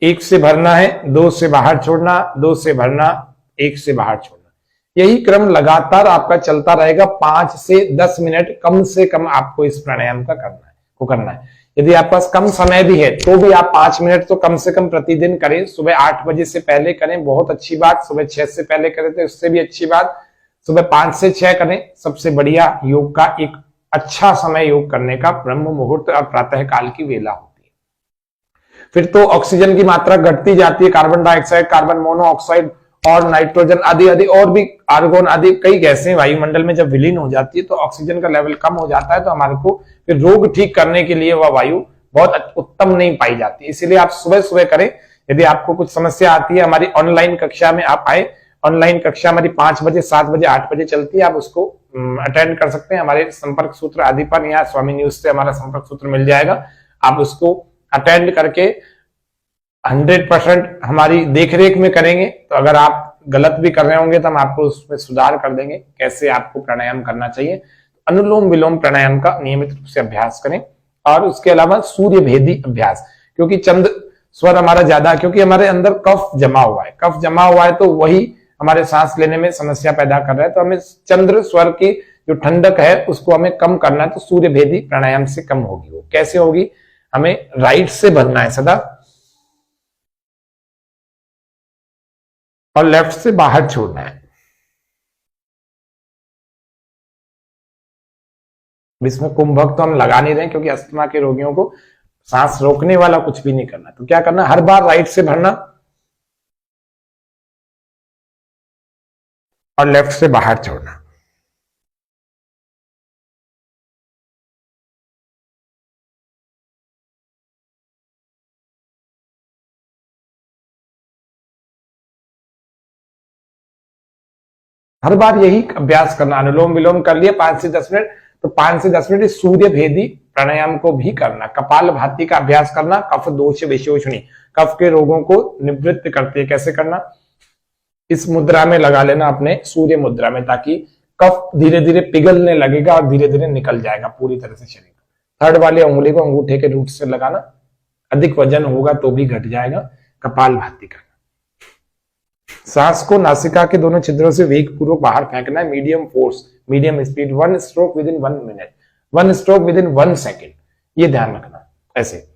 एक से भरना है, दो से बाहर छोड़ना, दो से भरना, एक से बाहर छोड़ना। यही क्रम लगातार आपका चलता रहेगा। 5 से 10 मिनट कम से कम आपको इस प्राणायाम का करना है। यदि आपके पास कम समय भी है तो भी आप 5 मिनट तो कम से कम प्रतिदिन करें। सुबह 8 बजे से पहले करें, बहुत अच्छी बात। सुबह 6 से पहले करें तो उससे भी अच्छी बात। सुबह 5 से 6 करें, सबसे बढ़िया। योग का एक अच्छा समय योग करने का ब्रह्म मुहूर्त और प्रातः काल की वेला होती है। फिर तो ऑक्सीजन की मात्रा घटती जाती है। कार्बन डाइऑक्साइड, कार्बन मोनोऑक्साइड और नाइट्रोजन आदि आदि और भी आर्गोन आदि कई गैसें वायुमंडल में जब विलीन हो जाती है तो ऑक्सीजन का लेवल कम हो जाता है। तो हमारे को फिर रोग ठीक करने के लिए वह वायु बहुत उत्तम नहीं पाई जाती। इसीलिए आप सुबह सुबह करें। यदि आपको कुछ समस्या आती है, हमारी ऑनलाइन कक्षा में आप आए। ऑनलाइन कक्षा हमारी 5 बजे, 7 बजे, 8 बजे चलती है। आप उसको अटेंड कर सकते हैं। हमारे संपर्क सूत्र आदि पर, यहाँ स्वामी न्यूज से हमारा संपर्क सूत्र मिल जाएगा। आप उसको अटेंड करके 100% हमारी देखरेख में करेंगे। तो अगर आप गलत भी कर रहे होंगे तो हम आपको उसमें सुधार कर देंगे, कैसे आपको प्राणायाम करना चाहिए। अनुलोम विलोम प्राणायाम का नियमित रूप से अभ्यास करें। और उसके अलावा सूर्य भेदी अभ्यास, क्योंकि चंद स्वर हमारा ज्यादा, क्योंकि हमारे अंदर कफ जमा हुआ है। कफ जमा हुआ है तो वही हमारे सांस लेने में समस्या पैदा कर रहा है। तो हमें चंद्र स्वर की जो ठंडक है उसको हमें कम करना है। तो सूर्य भेदी प्राणायाम से कम होगी। वो कैसे होगी? हमें राइट से भरना है सदा और लेफ्ट से बाहर छोड़ना है। इसमें कुंभक तो हम लगा नहीं रहे, क्योंकि अस्थमा के रोगियों को सांस रोकने वाला कुछ भी नहीं करना। तो क्या करना? हर बार राइट से भरना और लेफ्ट से बाहर छोड़ना। हर बार यही अभ्यास करना। अनुलोम विलोम कर लिया 5 से 10 मिनट, तो 5 से 10 मिनट सूर्य भेदी प्राणायाम को भी करना। कपाल भाती का अभ्यास करना। कफ दोष विशोषणी, कफ के रोगों को निवृत्त करती है। कैसे करना? इस मुद्रा में लगा लेना, अपने सूर्य मुद्रा में, ताकि कफ धीरे धीरे पिघलने लगेगा और धीरे धीरे निकल जाएगा पूरी तरह से शरीर। थर्ड वाली उंगली को अंगूठे के रूट से लगाना, अधिक वजन होगा तो भी घट जाएगा। कपालभाति करना, सांस को नासिका के दोनों छिद्रों से वेग पूर्वक बाहर फेंकना है, medium force, medium speed, 1 stroke with in 1 minute, 1 stroke with in 1 second, ये ध्यान रखना। ऐसे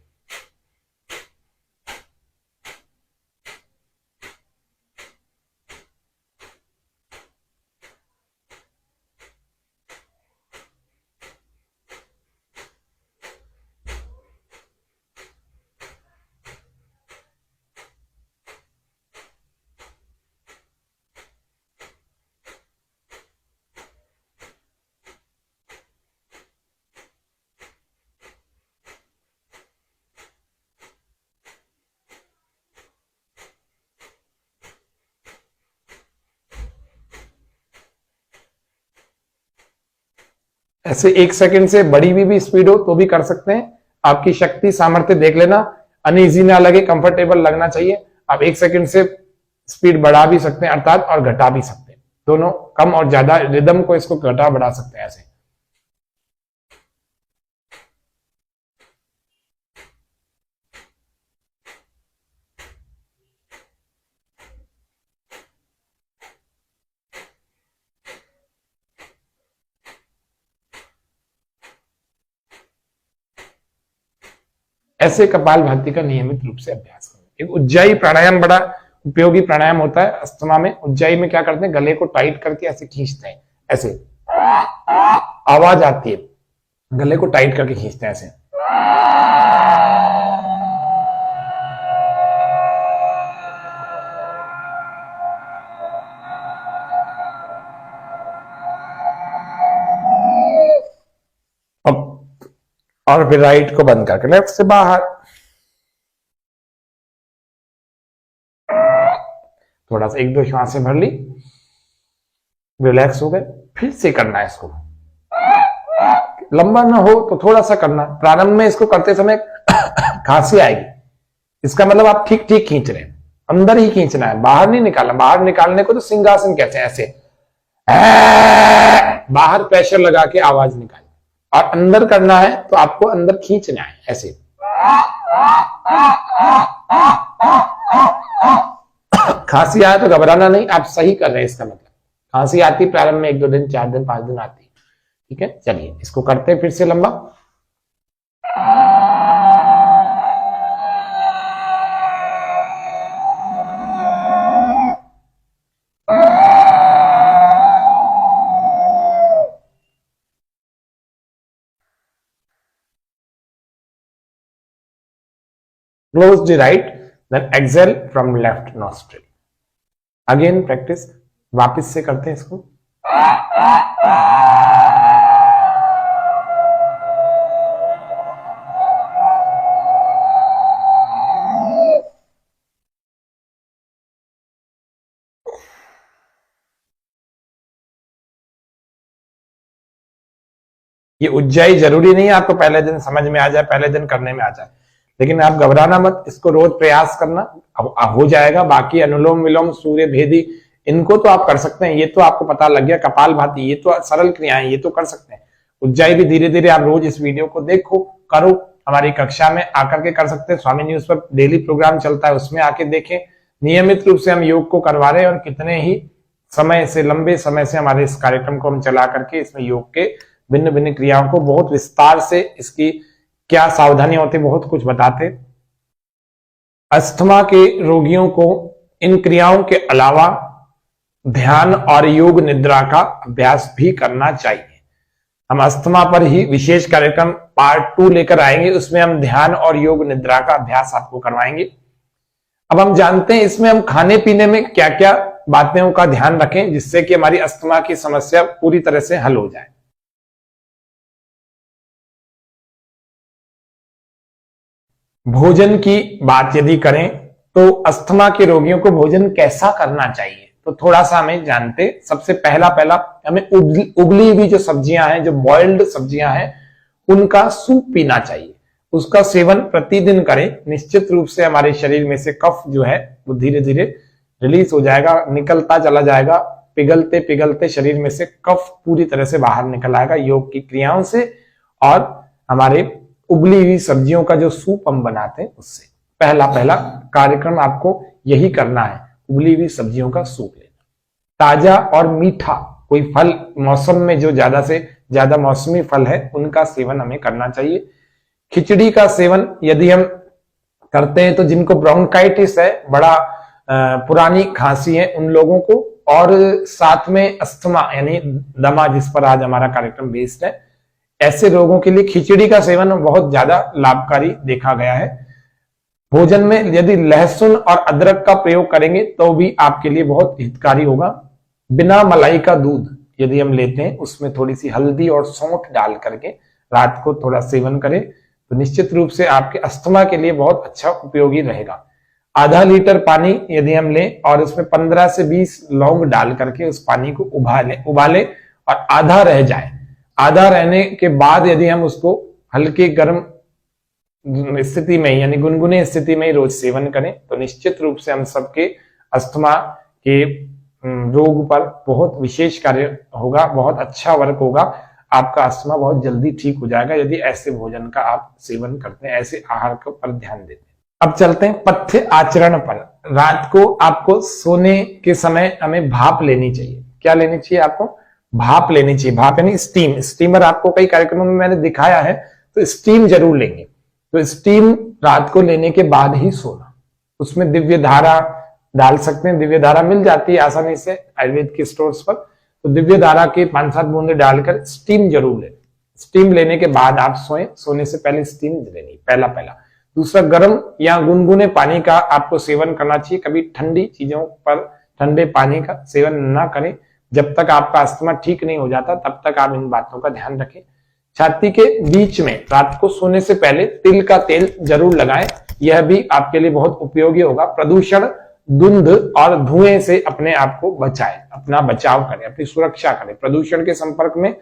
ऐसे 1 सेकंड से बड़ी भी स्पीड हो तो भी कर सकते हैं। आपकी शक्ति सामर्थ्य देख लेना, अनईजी ना लगे, कंफर्टेबल लगना चाहिए। आप 1 सेकंड से स्पीड बढ़ा भी सकते हैं अर्थात, और घटा भी सकते हैं, दोनों कम और ज्यादा रिदम को इसको घटा बढ़ा सकते हैं ऐसे। ऐसे कपालभाति का नियमित रूप से अभ्यास करें। एक उज्जाई प्राणायाम बड़ा उपयोगी प्राणायाम होता है अस्थमा में। उज्जाई में क्या करते हैं, गले को टाइट करके ऐसे खींचते हैं, ऐसे आवाज आती है, गले को टाइट करके खींचते हैं ऐसे। और फिर राइट को बंद करके लेफ्ट से बाहर। थोड़ा सा 1-2 श्वासें भर ली, रिलैक्स हो गए, फिर से करना है इसको। लंबा ना हो तो थोड़ा सा करना। प्रारंभ में इसको करते समय खांसी आएगी, इसका मतलब आप ठीक ठीक खींच रहे हैं, अंदर ही खींचना है, बाहर नहीं निकालना। बाहर निकालने को तो सिंहासन कहते हैं, ऐसे बाहर प्रेशर लगा के आवाज निकालनी। और अंदर करना है तो आपको अंदर खींचना है ऐसे। खांसी आए तो घबराना नहीं, आप सही कर रहे हैं, इसका मतलब। खांसी आती प्रारंभ में 1-2 दिन, 4 दिन, 5 दिन आती, ठीक है। चलिए इसको करते हैं फिर से लंबा। Close the right, then exhale from left nostril. Again practice, वापस से करते हैं इसको। ये उज्जाई जरूरी नहीं है आपको पहले दिन समझ में आ जाए, पहले दिन करने में आ जाए, लेकिन आप घबराना मत, इसको रोज प्रयास करना, हो जाएगा। बाकी अनुलोम विलोम, सूर्य भेदी, इनको तो आप कर सकते हैं, ये तो आपको पता लग गया। कपालभाति ये तो सरल क्रियाएं, ये तो कर सकते हैं। उज्जाई भी धीरे धीरे आप रोज इस वीडियो को देखो, करो, हमारी कक्षा में आकर के कर सकते हैं। स्वामी न्यूज पर डेली प्रोग्राम चलता है, उसमें आके देखें। नियमित रूप से हम योग को करवा रहे हैं और कितने ही समय से, लंबे समय से हमारे इस कार्यक्रम को हम चला करके इसमें योग के भिन्न भिन्न क्रियाओं को बहुत विस्तार से, इसकी क्या सावधानी होती, बहुत कुछ बताते। अस्थमा के रोगियों को इन क्रियाओं के अलावा ध्यान और योग निद्रा का अभ्यास भी करना चाहिए। हम अस्थमा पर ही विशेष कार्यक्रम पार्ट 2 लेकर आएंगे, उसमें हम ध्यान और योग निद्रा का अभ्यास आपको करवाएंगे। अब हम जानते हैं इसमें हम खाने पीने में क्या क्या बातों का ध्यान रखें जिससे कि हमारी अस्थमा की समस्या पूरी तरह से हल हो जाए। भोजन की बात यदि करें तो अस्थमा के रोगियों को भोजन कैसा करना चाहिए, तो थोड़ा सा हमें जानते। सबसे पहला हमें उबली हुई जो सब्जियां हैं, जो बॉइल्ड सब्जियां हैं, उनका सूप पीना चाहिए। उसका सेवन प्रतिदिन करें, निश्चित रूप से हमारे शरीर में से कफ जो है वो धीरे धीरे रिलीज हो जाएगा, निकलता चला जाएगा। पिघलते पिघलते शरीर में से कफ पूरी तरह से बाहर निकल आएगा योग की क्रियाओं से। और हमारे उबली हुई सब्जियों का जो सूप हम बनाते हैं उससे। पहला पहला कार्यक्रम आपको यही करना है, उबली हुई सब्जियों का सूप लेना। ताजा और मीठा कोई फल, मौसम में जो ज्यादा से ज्यादा मौसमी फल है उनका सेवन हमें करना चाहिए। खिचड़ी का सेवन यदि हम करते हैं तो जिनको ब्रोंकाइटिस है, बड़ा पुरानी खांसी है, उन लोगों को, और साथ में अस्थमा यानी दमा, जिस पर आज हमारा कार्यक्रम बेस्ड है, ऐसे लोगों के लिए खिचड़ी का सेवन बहुत ज्यादा लाभकारी देखा गया है। भोजन में यदि लहसुन और अदरक का प्रयोग करेंगे तो भी आपके लिए बहुत हितकारी होगा। बिना मलाई का दूध यदि हम लेते हैं, उसमें थोड़ी सी हल्दी और सौंठ डाल करके रात को थोड़ा सेवन करें तो निश्चित रूप से आपके अस्थमा के लिए बहुत अच्छा उपयोगी रहेगा। आधा लीटर पानी यदि हम लें और उसमें 15 से 20 लौंग डाल करके उस पानी को उबाले और आधा रह जाए, आधा रहने के बाद यदि हम उसको हल्के गर्म स्थिति में यानी गुनगुने स्थिति में रोज सेवन करें तो निश्चित रूप से हम सबके अस्थमा के रोग पर बहुत विशेष कार्य होगा, बहुत अच्छा वर्क होगा। आपका अस्थमा बहुत जल्दी ठीक हो जाएगा यदि ऐसे भोजन का आप सेवन करते हैं, ऐसे आहार पर ध्यान देते हैं। अब चलते हैं पथ्य आचरण पर। रात को आपको सोने के समय हमें भाप लेनी चाहिए। क्या लेनी चाहिए आपको? भाप लेनी चाहिए। भाप यानी स्टीम। स्टीमर आपको कई कार्यक्रमों में मैंने दिखाया है, तो स्टीम जरूर लेंगे। तो स्टीम रात को लेने के बाद ही सोना। उसमें दिव्य धारा डाल सकते हैं, दिव्य धारा मिल जाती है आसानी से आयुर्वेद के स्टोर्स पर, तो दिव्य धारा के 5-7 बूंदे डालकर स्टीम जरूर लें। स्टीम लेने के बाद आप सोएं, सोने से पहले स्टीम लेनी, पहला। दूसरा, गर्म या गुनगुने पानी का आपको सेवन करना चाहिए। कभी ठंडी चीजों पर ठंडे पानी का सेवन ना करें। जब तक आपका अस्थमा ठीक नहीं हो जाता तब तक आप इन बातों का ध्यान रखें। छाती के बीच में रात को सोने से पहले तिल का तेल जरूर लगाएं, यह भी आपके लिए बहुत उपयोगी होगा। प्रदूषण, धुंध और धुएं से अपने आप को बचाएं, अपना बचाव करें, अपनी सुरक्षा करें। प्रदूषण के संपर्क में,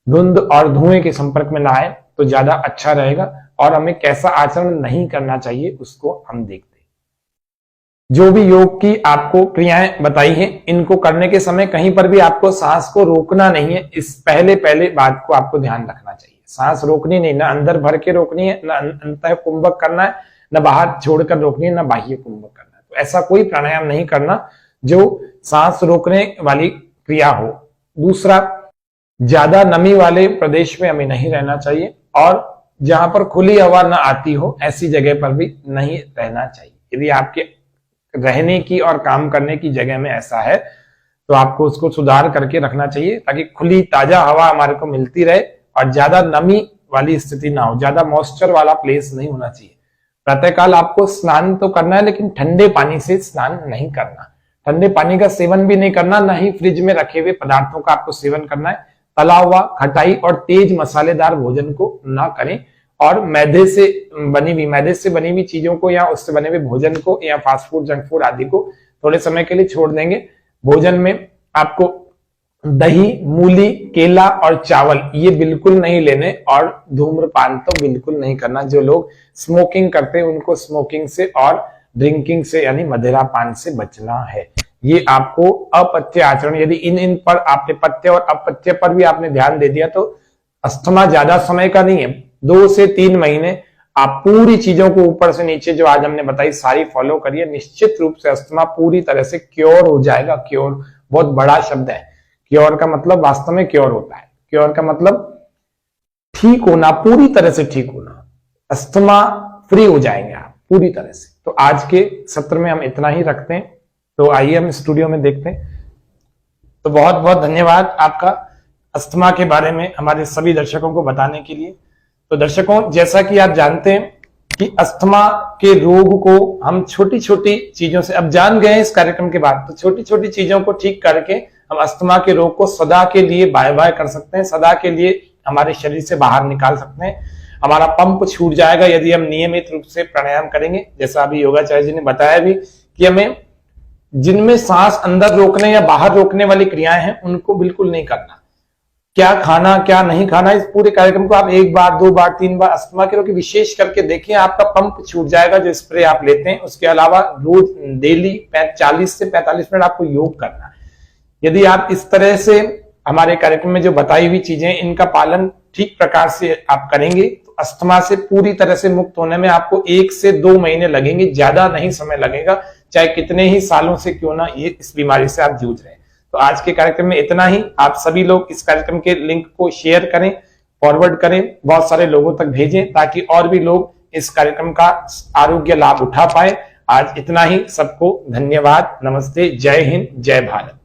धुंध और धुएं के संपर्क में ना आए तो ज्यादा अच्छा रहेगा। और हमें कैसा आचरण नहीं करना चाहिए उसको हम देखते हैं। जो भी योग की आपको क्रियाएं बताई हैं, इनको करने के समय कहीं पर भी आपको सांस को रोकना नहीं है। इस पहले बात को आपको ध्यान रखना चाहिए। सांस रोकनी नहीं, ना अंदर भर के रोकनी है, ना अंतः कुंभक करना है, ना बाहर छोड़कर रोकनी है, ना बाह्य कुंभक करना है। तो ऐसा कोई प्राणायाम नहीं करना जो सांस रोकने वाली क्रिया हो। दूसरा, ज्यादा नमी वाले प्रदेश में हमें नहीं रहना चाहिए और जहां पर खुली हवा न आती हो ऐसी जगह पर भी नहीं रहना चाहिए। यदि आपके रहने की और काम करने की जगह में ऐसा है तो आपको उसको सुधार करके रखना चाहिए ताकि खुली ताजा हवा हमारे को मिलती रहे और ज्यादा नमी वाली स्थिति ना हो, ज्यादा मॉइस्चर वाला प्लेस नहीं होना चाहिए। प्रातःकाल आपको स्नान तो करना है लेकिन ठंडे पानी से स्नान नहीं करना, ठंडे पानी का सेवन भी नहीं करना, ना ही फ्रिज में रखे हुए पदार्थों का आपको सेवन करना है। तला हुआ, खटाई और तेज मसालेदार भोजन को ना करें और मैदे से बनी हुई चीजों को या उससे बने हुए भोजन को या फास्ट फूड, जंक फूड आदि को थोड़े समय के लिए छोड़ देंगे। भोजन में आपको दही, मूली, केला और चावल ये बिल्कुल नहीं लेने और धूम्रपान तो बिल्कुल नहीं करना। जो लोग स्मोकिंग करते हैं उनको स्मोकिंग से और ड्रिंकिंग से यानी मदिरा पान से बचना है। ये आपको अपथ्य आचरण, यदि इन पर आपने पथ्य और अपथ्य पर भी आपने ध्यान दे दिया तो अस्थमा ज्यादा समय का नहीं है, 2 से 3 महीने आप पूरी चीजों को ऊपर से नीचे जो आज हमने बताई सारी फॉलो करिए, निश्चित रूप से अस्थमा पूरी तरह से क्योर हो जाएगा। क्योर बहुत बड़ा शब्द है। क्योर का मतलब वास्तव में क्योर होता है। क्योर का मतलब ठीक होना, पूरी तरह से ठीक होना। अस्थमा फ्री हो जाएंगे आप पूरी तरह से। तो आज के सत्र में हम इतना ही रखते हैं, तो आइए हम स्टूडियो में देखते हैं। तो बहुत बहुत धन्यवाद आपका अस्थमा के बारे में हमारे सभी दर्शकों को बताने के लिए। तो दर्शकों, जैसा कि आप जानते हैं कि अस्थमा के रोग को हम छोटी छोटी चीजों से अब जान गए इस कार्यक्रम के बाद, तो छोटी छोटी चीजों को ठीक करके हम अस्थमा के रोग को सदा के लिए बाय बाय कर सकते हैं, सदा के लिए हमारे शरीर से बाहर निकाल सकते हैं। हमारा पंप छूट जाएगा यदि हम नियमित रूप से प्राणायाम करेंगे। जैसा अभी योगाचार्य जी ने बताया भी कि हमें जिनमें सांस अंदर रोकने या बाहर रोकने वाली क्रियाएं हैं उनको बिल्कुल नहीं करना। क्या खाना क्या नहीं खाना, इस पूरे कार्यक्रम को आप 1 बार 2 बार 3 बार अस्थमा के रोग की विशेष करके देखिए, आपका पंप छूट जाएगा जो स्प्रे आप लेते हैं। उसके अलावा रोज डेली 40 से 45 मिनट आपको योग करना है। यदि आप इस तरह से हमारे कार्यक्रम में जो बताई हुई चीजें इनका पालन ठीक प्रकार से आप करेंगे तो अस्थमा से पूरी तरह से मुक्त होने में आपको 1 से 2 महीने लगेंगे, ज्यादा नहीं समय लगेगा, चाहे कितने ही सालों से क्यों ना ये इस बीमारी से आप जूझ रहे हैं। तो आज के कार्यक्रम में इतना ही। आप सभी लोग इस कार्यक्रम के लिंक को शेयर करें, फॉरवर्ड करें, बहुत सारे लोगों तक भेजें ताकि और भी लोग इस कार्यक्रम का आरोग्य लाभ उठा पाए। आज इतना ही। सबको धन्यवाद। नमस्ते। जय हिंद, जय भारत।